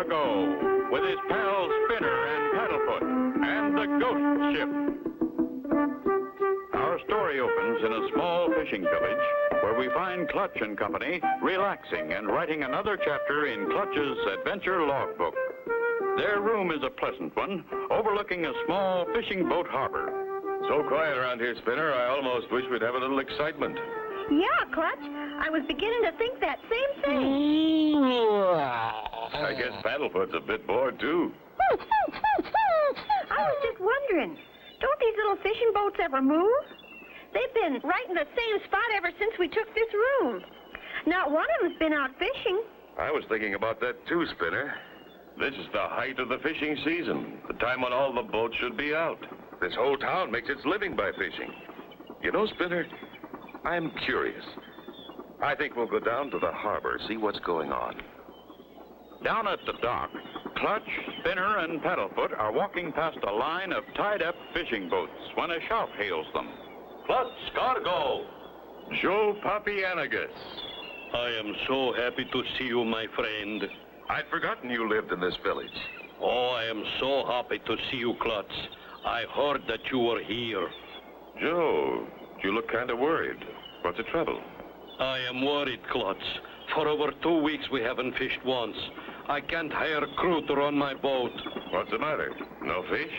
Cargo, with his pals Spinner and Paddlefoot, and the Ghost Ship. Our story opens in a small fishing village where we find Clutch and Company relaxing and writing another chapter in Clutch's adventure logbook. Their room is a pleasant one, overlooking a small fishing boat harbor. So quiet around here, Spinner, I almost wish we'd have a little excitement. Yeah, Clutch. I was beginning to think that same thing. I guess Paddlefoot's a bit bored, too. I was just wondering, don't these little fishing boats ever move? They've been right in the same spot ever since we took this room. Not one of them's been out fishing. I was thinking about that, too, Spinner. This is the height of the fishing season, the time when all the boats should be out. This whole town makes its living by fishing. You know, Spinner, I'm curious. I think we'll go down to the harbor, see what's going on. Down at the dock, Clutch, Spinner, and Paddlefoot are walking past a line of tied-up fishing boats when a shout hails them. Clutch Cargo! Joe Papianagus. I am so happy to see you, my friend. I'd forgotten you lived in this village. Oh, I am so happy to see you, Clutch. I heard that you were here. Joe, you look kind of worried. What's the trouble? I am worried, Clutch. For over 2 weeks we haven't fished once. I can't hire a crew to run my boat. What's the matter? No fish?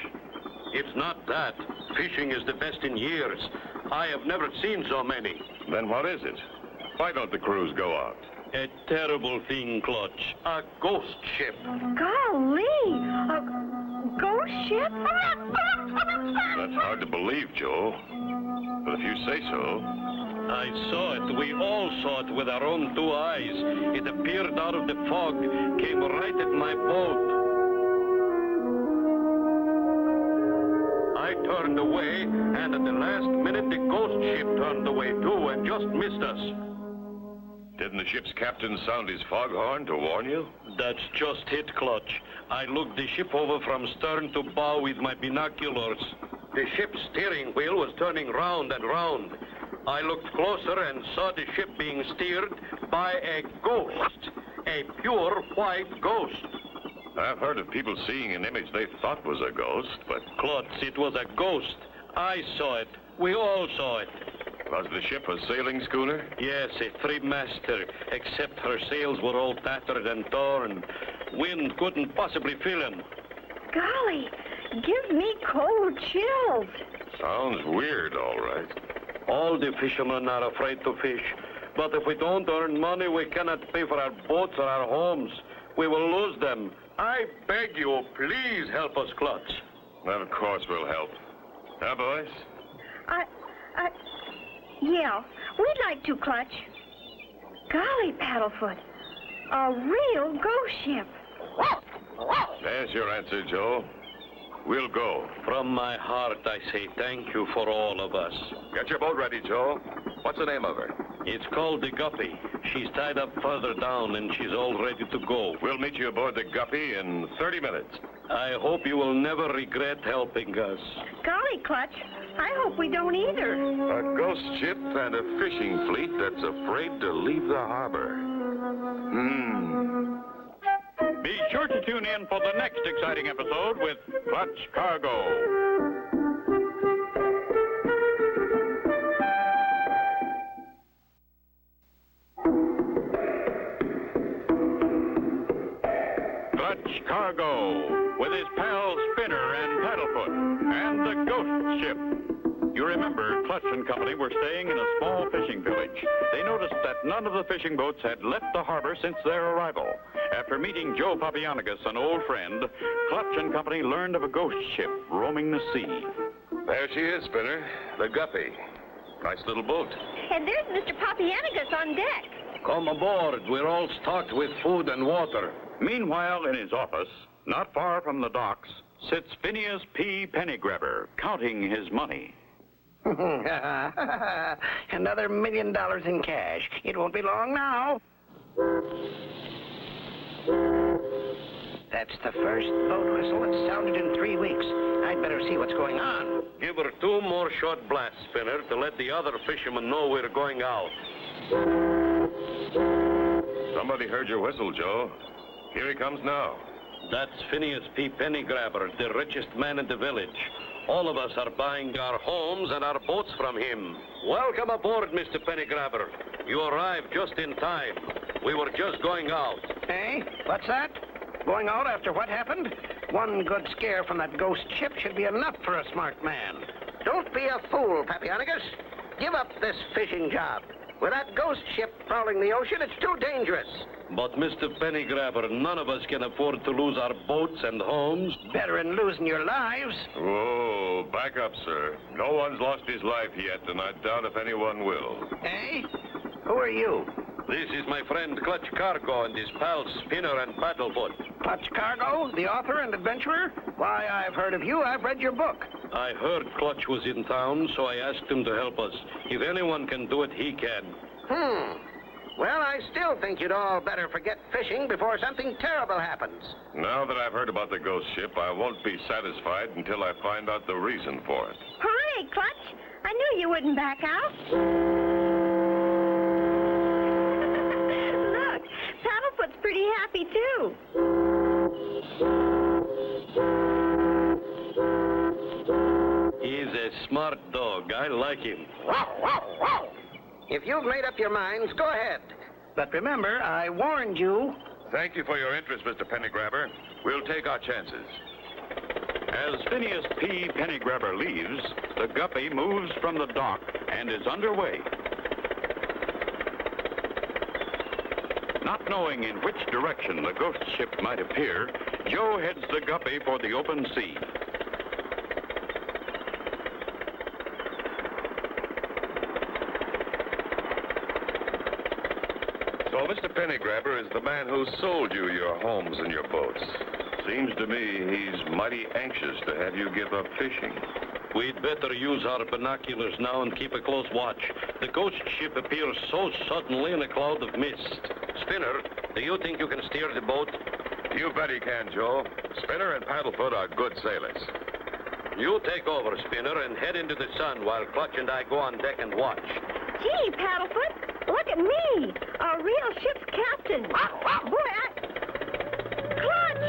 It's not that. Fishing is the best in years. I have never seen so many. Then what is it? Why don't the crews go out? A terrible thing, Clutch. A ghost ship. Golly! A ghost ship? That's hard to believe, Joe. But if you say so... I saw it. We all saw it with our own 2 eyes. It appeared out of the fog, came right at my boat. I turned away, and at the last minute, the ghost ship turned away too and just missed us. Didn't the ship's captain sound his foghorn to warn you? That's just it, Clutch. I looked the ship over from stern to bow with my binoculars. The ship's steering wheel was turning round and round. I looked closer and saw the ship being steered by a ghost. A pure white ghost. I've heard of people seeing an image they thought was a ghost, but... Clutch, it was a ghost. I saw it. We all saw it. Was the ship a sailing schooner? Yes, a three-master, except her sails were all tattered and torn. Wind couldn't possibly fill them. Golly, gives me cold chills. Sounds weird, all right. All the fishermen are afraid to fish. But if we don't earn money, we cannot pay for our boats or our homes. We will lose them. I beg you, please help us, Clutch. Well, of course we'll help. Huh, boys? Yeah, we'd like to, Clutch. Golly, Paddlefoot, a real ghost ship. There's your answer, Joe. We'll go. From my heart, I say thank you for all of us. Get your boat ready, Joe. What's the name of her? It's called the Guppy. She's tied up further down, and she's all ready to go. We'll meet you aboard the Guppy in 30 minutes. I hope you will never regret helping us. Golly, Clutch, I hope we don't either. A ghost ship and a fishing fleet that's afraid to leave the harbor. Be sure to tune in for the next exciting episode with Clutch Cargo. Clutch Cargo, with his pals Spinner and Paddlefoot, and the Ghost Ship. You remember, Clutch and Company were staying in a small fishing village. They noticed that none of the fishing boats had left the harbor since their arrival. After meeting Joe Papianagus, an old friend, Clutch and Company learned of a ghost ship roaming the sea. There she is, Spinner. The Guppy. Nice little boat. And there's Mr. Papianagus on deck. Come aboard. We're all stocked with food and water. Meanwhile, in his office, not far from the docks, sits Phineas P. Pennygrabber, counting his money. Another $1 million in cash. It won't be long now. That's the first boat whistle that's sounded in 3 weeks. I'd better see what's going on. Give her 2 more short blasts, Spinner, to let the other fishermen know we're going out. Somebody heard your whistle, Joe. Here he comes now. That's Phineas P. Pennygrabber, the richest man in the village. All of us are buying our homes and our boats from him. Welcome aboard, Mr. Pennygrabber. You arrived just in time. We were just going out. Hey, what's that? Going out after what happened? One good scare from that ghost ship should be enough for a smart man. Don't be a fool, Papionicus. Give up this fishing job. With that ghost ship prowling the ocean, it's too dangerous. But, Mr. Pennygrabber, none of us can afford to lose our boats and homes. Better than losing your lives. Whoa, back up, sir. No one's lost his life yet, and I doubt if anyone will. Hey? Who are you? This is my friend Clutch Cargo and his pals Spinner and Paddlefoot. Clutch Cargo, the author and adventurer? Why, I've heard of you. I've read your book. I heard Clutch was in town, so I asked him to help us. If anyone can do it, he can. Well, I still think you'd all better forget fishing before something terrible happens. Now that I've heard about the ghost ship, I won't be satisfied until I find out the reason for it. Hooray, Clutch. I knew you wouldn't back out. Look, Paddlefoot's pretty happy, too. He's a smart dog. I like him. Wow, wow, wow. If you've made up your minds, go ahead. But remember, I warned you. Thank you for your interest, Mr. Pennygrabber. We'll take our chances. As Phineas P. Pennygrabber leaves, the Guppy moves from the dock and is underway. Not knowing in which direction the ghost ship might appear, Joe heads the Guppy for the open sea. So Mr. Pennygrabber is the man who sold you your homes and your boats. Seems to me he's mighty anxious to have you give up fishing. We'd better use our binoculars now and keep a close watch. The ghost ship appears so suddenly in a cloud of mist. Spinner, do you think you can steer the boat? You bet he can, Joe. Spinner and Paddlefoot are good sailors. You take over, Spinner, and head into the sun while Clutch and I go on deck and watch. Gee, Paddlefoot, look at me, a real ship's captain. Boy, Clutch! Clutch!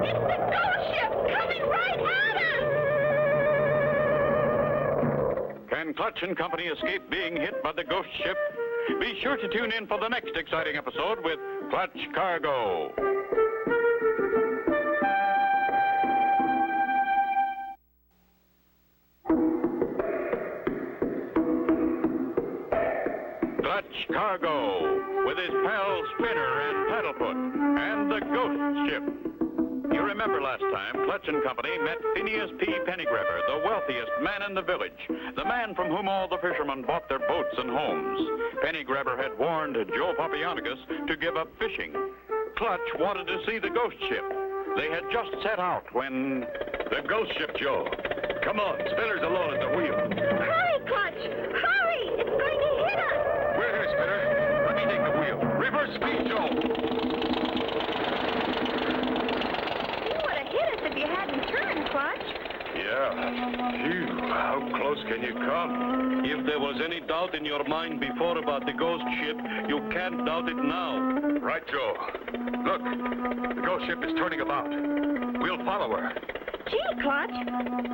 It's the ghost ship coming right at us! Can Clutch and Company escape being hit by the ghost ship? Be sure to tune in for the next exciting episode with Clutch Cargo. Clutch Cargo, with his pals Spinner and Paddlefoot, and the ghost ship. You remember last time, Clutch and Company met Phineas P. Pennygrabber, the wealthiest man in the village, the man from whom all the fishermen bought their boats and homes. Pennygrabber had warned Joe Papionicus to give up fishing. Clutch wanted to see the ghost ship. They had just set out when... The ghost ship, Joe. Come on, Spinner's alone at the wheel. Hurry, Clutch! Hurry! It's going to hit us! We're here, Spinner. Let me take the wheel. Reverse speed, Joe. You would have hit us if you hadn't turned, Clutch. Yeah. Phew, how close can you come? If there was any doubt in your mind before about the ghost ship, you can't doubt it now. Right, Joe. Look, the ghost ship is turning about. We'll follow her. Gee, Clutch,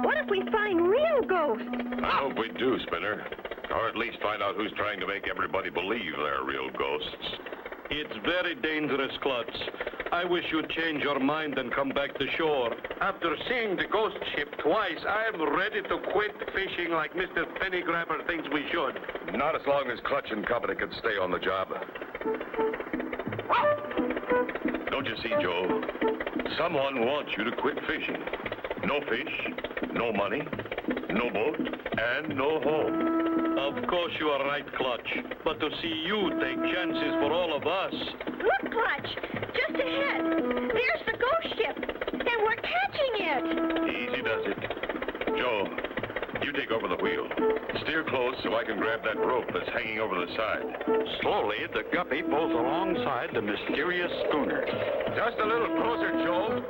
what if we find real ghosts? I hope we do, Spinner. Or at least find out who's trying to make everybody believe they're real ghosts. It's very dangerous, Clutch. I wish you'd change your mind and come back to shore. After seeing the ghost ship twice, I am ready to quit fishing like Mr. Pennygrabber thinks we should. Not as long as Clutch and Company can stay on the job. Don't you see, Joe? Someone wants you to quit fishing. No fish, no money, no boat, and no home. Of course you are right, Clutch. But to see you take chances for all of us... Look, Clutch, just ahead. There's the ghost ship, and we're catching it. Easy does it. Joe, you take over the wheel. Steer close so I can grab that rope that's hanging over the side. Slowly, the Guppy pulls alongside the mysterious schooner. Just a little closer, Joe.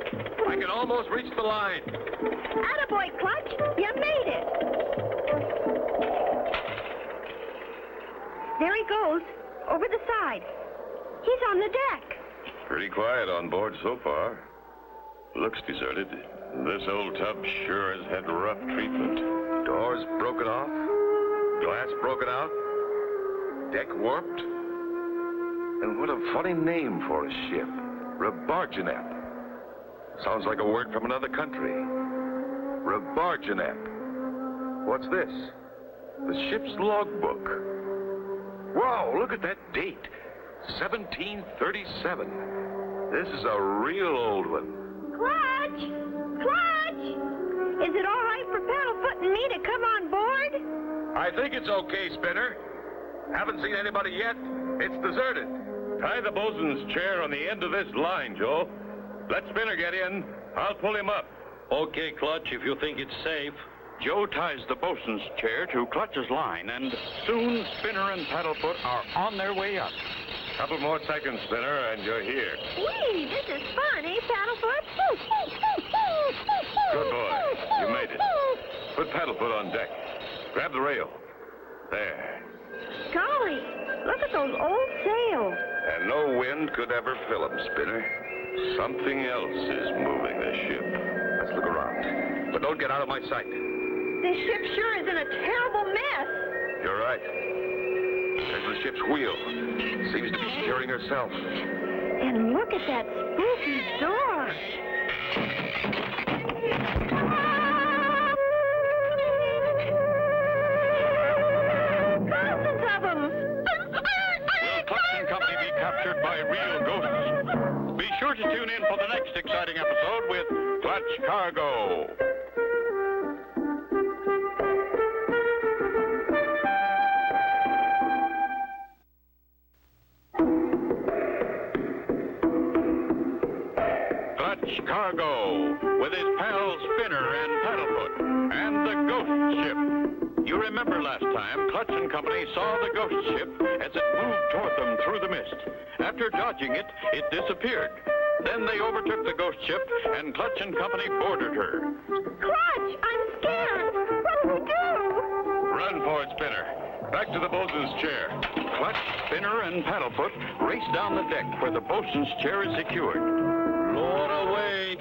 I can almost reach the line. Attaboy, Clutch, you made it. There he goes, over the side. He's on the deck. Pretty quiet on board so far. Looks deserted. This old tub sure has had rough treatment. Doors broken off, glass broken out, deck warped. And what a funny name for a ship. Rebargenep. Sounds like a word from another country. Rebargenep. What's this? The ship's logbook. Whoa, look at that date. 1737. This is a real old one. Clutch! Clutch! Is it all right for Paddlefoot and me to come on board? I think it's okay, Spinner. Haven't seen anybody yet. It's deserted. Tie the bosun's chair on the end of this line, Joe. Let Spinner get in. I'll pull him up. Okay, Clutch, if you think it's safe. Joe ties the bosun's chair to Clutch's line, and soon Spinner and Paddlefoot are on their way up. Couple more seconds, Spinner, and you're here. Whee, this is fun, eh, Paddlefoot? Good boy. You made it. Put Paddlefoot on deck. Grab the rail. There. Golly, look at those old sails. And no wind could ever fill them, Spinner. Something else is moving the ship. Let's look around. But don't get out of my sight. This ship sure is in a terrible mess. You're right. There's the ship's wheel. Seems to be steering herself. And look at that spooky door. Thousands of them. Will Clutch and Company be captured by real ghosts? Be sure to tune in for the next exciting episode with Clutch Cargo. Cargo, with his pals Spinner and Paddlefoot, and the ghost ship. You remember last time, Clutch and Company saw the ghost ship as it moved toward them through the mist. After dodging it, it disappeared. Then they overtook the ghost ship, and Clutch and Company boarded her. Clutch, I'm scared. What do we do? Run for it, Spinner. Back to the bosun's chair. Clutch, Spinner, and Paddlefoot race down the deck where the bosun's chair is secured. Lower away.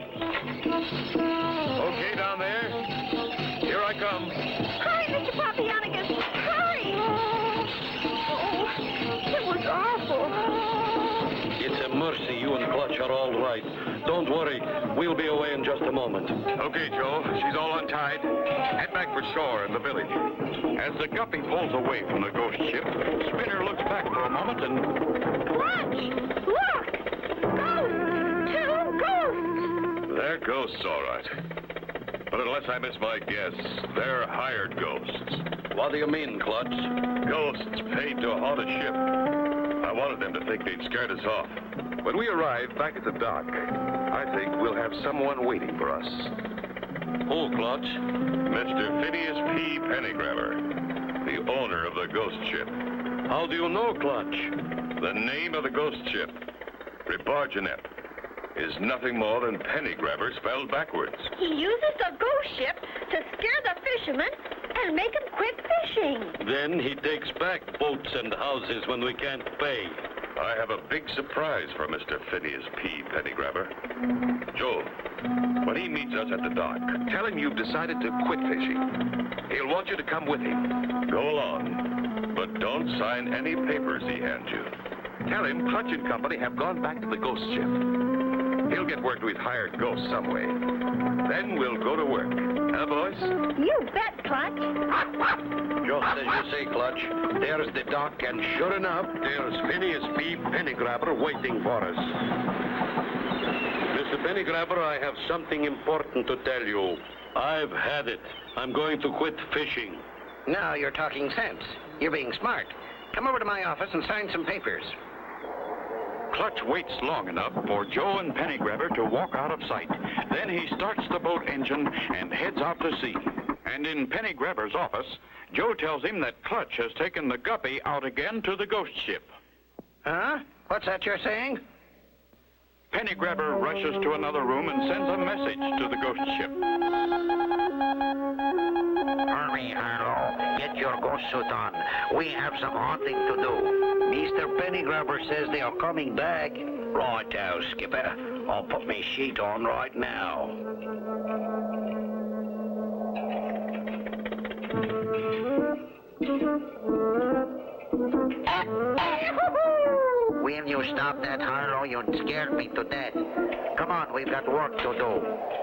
Okay, down there. Here I come. Hurry, Mr. Papianagus. Hurry. Oh, it was awful. It's a mercy you and Clutch are all right. Don't worry. We'll be away in just a moment. Okay, Joe. She's all untied. Head back for shore in the village. As the guppy pulls away from the ghost ship, Spinner looks back for a moment and... Clutch, look. They're ghosts, all right. But unless I miss my guess, they're hired ghosts. What do you mean, Clutch? Ghosts paid to haunt a ship. I wanted them to think they'd scared us off. When we arrive back at the dock, I think we'll have someone waiting for us. Who, Clutch? Mr. Phineas P. Pennygrabber, the owner of the ghost ship. How do you know, Clutch? The name of the ghost ship, Rebargenep, is nothing more than Pennygrabber spelled backwards. He uses the ghost ship to scare the fishermen and make them quit fishing. Then he takes back boats and houses when we can't pay. I have a big surprise for Mr. Phineas P. Pennygrabber. Joe, when he meets us at the dock, tell him you've decided to quit fishing. He'll want you to come with him. Go along, but don't sign any papers he hands you. Tell him Clutch and Company have gone back to the ghost ship. He'll get work with hired ghosts some way. Then we'll go to work. Huh, boys? You bet, Clutch. Just as you say, Clutch. There's the dock, and sure enough, there's Phineas P. Pennygrabber waiting for us. Mr. Pennygrabber, I have something important to tell you. I've had it. I'm going to quit fishing. Now you're talking sense. You're being smart. Come over to my office and sign some papers. Clutch waits long enough for Joe and Pennygrabber to walk out of sight. Then he starts the boat engine and heads out to sea. And in Pennygrabber's office, Joe tells him that Clutch has taken the guppy out again to the ghost ship. Huh? What's that you're saying? Pennygrabber rushes to another room and sends a message to the ghost ship. Hurry, Harlow. Get your ghost suit on. We have some haunting to do. Mr. Pennygrabber says they are coming back. Righto, Skipper. I'll put my sheet on right now. Will you stop that, Harlow? You scared me to death. Come on, we've got work to do.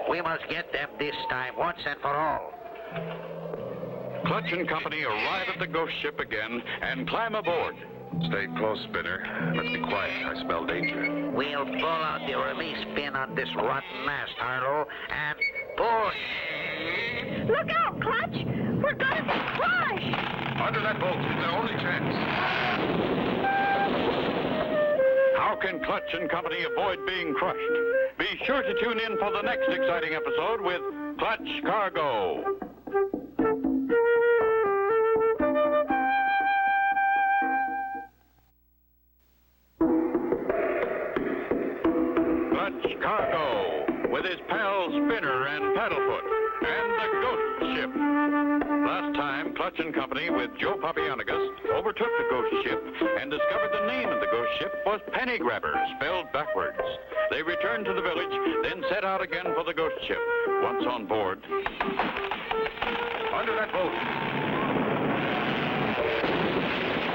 We must get them this time, once and for all. Clutch and company arrive at the ghost ship again and climb aboard. Stay close, Spinner. Let's be quiet. I smell danger. We'll pull out the release pin on this rotten mast, Harlow, and push. Look out, Clutch! We're gonna be crushed! Under that boat. It's our only chance. How can Clutch and company avoid being crushed? Be sure to tune in for the next exciting episode with Clutch Cargo. Clutch Cargo, with his pals Spinner and Paddlefoot, and the ghost ship. Last time, Clutch and company with Joe Papianagus overtook the ghost ship and discovered the name of the ghost ship was Penny Grabber, spelled backwards. They returned to the village, then set out again for the ghost ship. Once on board... Under that boat.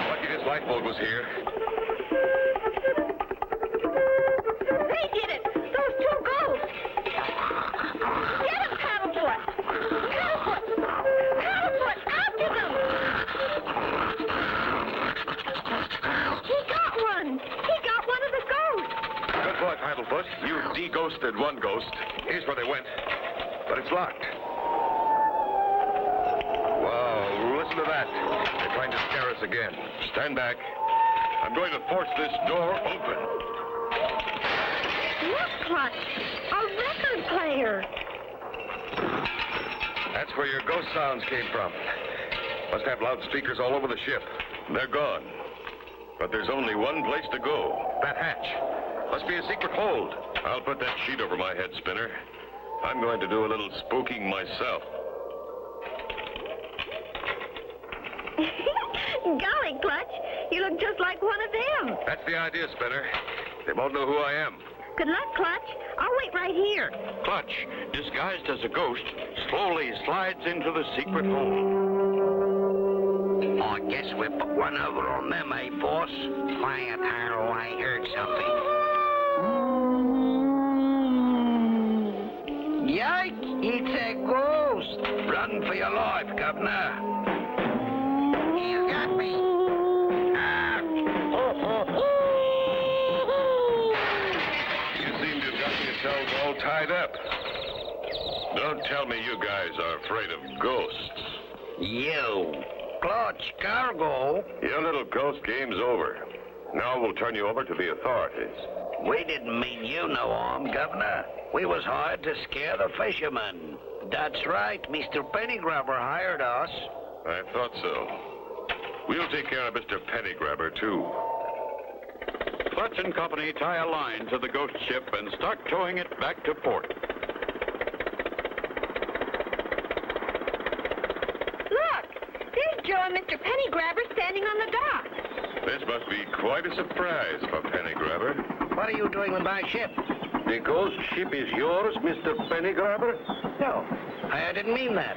Lucky this lifeboat was here. They did it! Those two ghosts! Get him, Paddlefoot! Paddlefoot! Paddlefoot! After them! He got one! He got one of the ghosts! Good boy, Paddlefoot. You de-ghosted one ghost. Here's where they went. But it's locked. Wow, listen to that. They're trying to scare us again. Stand back. I'm going to force this door open. Look, Clutch! A record player! That's where your ghost sounds came from. Must have loudspeakers all over the ship. They're gone. But there's only one place to go. That hatch. Must be a secret hold. I'll put that sheet over my head, Spinner. I'm going to do a little spooking myself. Golly, Clutch, you look just like one of them. That's the idea, Spinner. They won't know who I am. Good luck, Clutch. I'll wait right here. Clutch, disguised as a ghost, slowly slides into the secret hole. I guess we put one over on them, eh, boss? Quiet, Harlow. I heard something. Yike! It's a ghost! Run for your life, Governor. You got me. You seem to have got yourselves all tied up. Don't tell me you guys are afraid of ghosts. You. Clutch Cargo? Your little ghost game's over. Now we'll turn you over to the authorities. We didn't mean you no harm, Governor. We was hired to scare the fishermen. That's right. Mr. Pennygrabber hired us. I thought so. We'll take care of Mr. Pennygrabber, too. Clutch and company tie a line to the ghost ship and start towing it back to port. Look! There's Joe and Mr. Pennygrabber standing on the dock. This must be quite a surprise for Pennygrabber. What are you doing with my ship? The ghost ship is yours, Mr. Pennygrabber? No, I didn't mean that.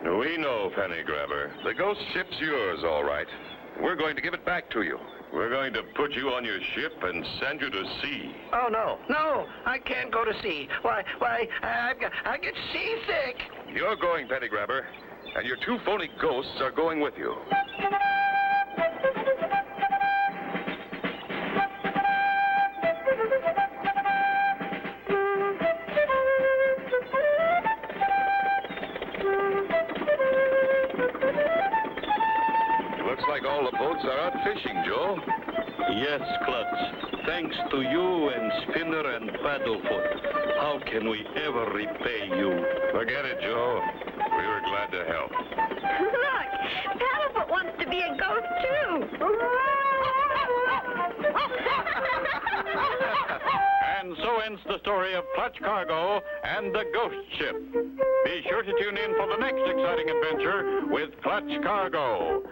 We know, Pennygrabber. The ghost ship's yours, all right. We're going to give it back to you. We're going to put you on your ship and send you to sea. Oh, no, I can't go to sea. Why, I get seasick. You're going, Pennygrabber, and your two phony ghosts are going with you. Looks like all the boats are out fishing, Joe. Yes, Clutch. Thanks to you and Spinner and Paddlefoot. How can we ever repay you? Forget it, Joe. We were glad to help. Look! Paddlefoot wants to be a ghost, too. And so ends the story of Clutch Cargo and the ghost ship. Be sure to tune in for the next exciting adventure with Clutch Cargo.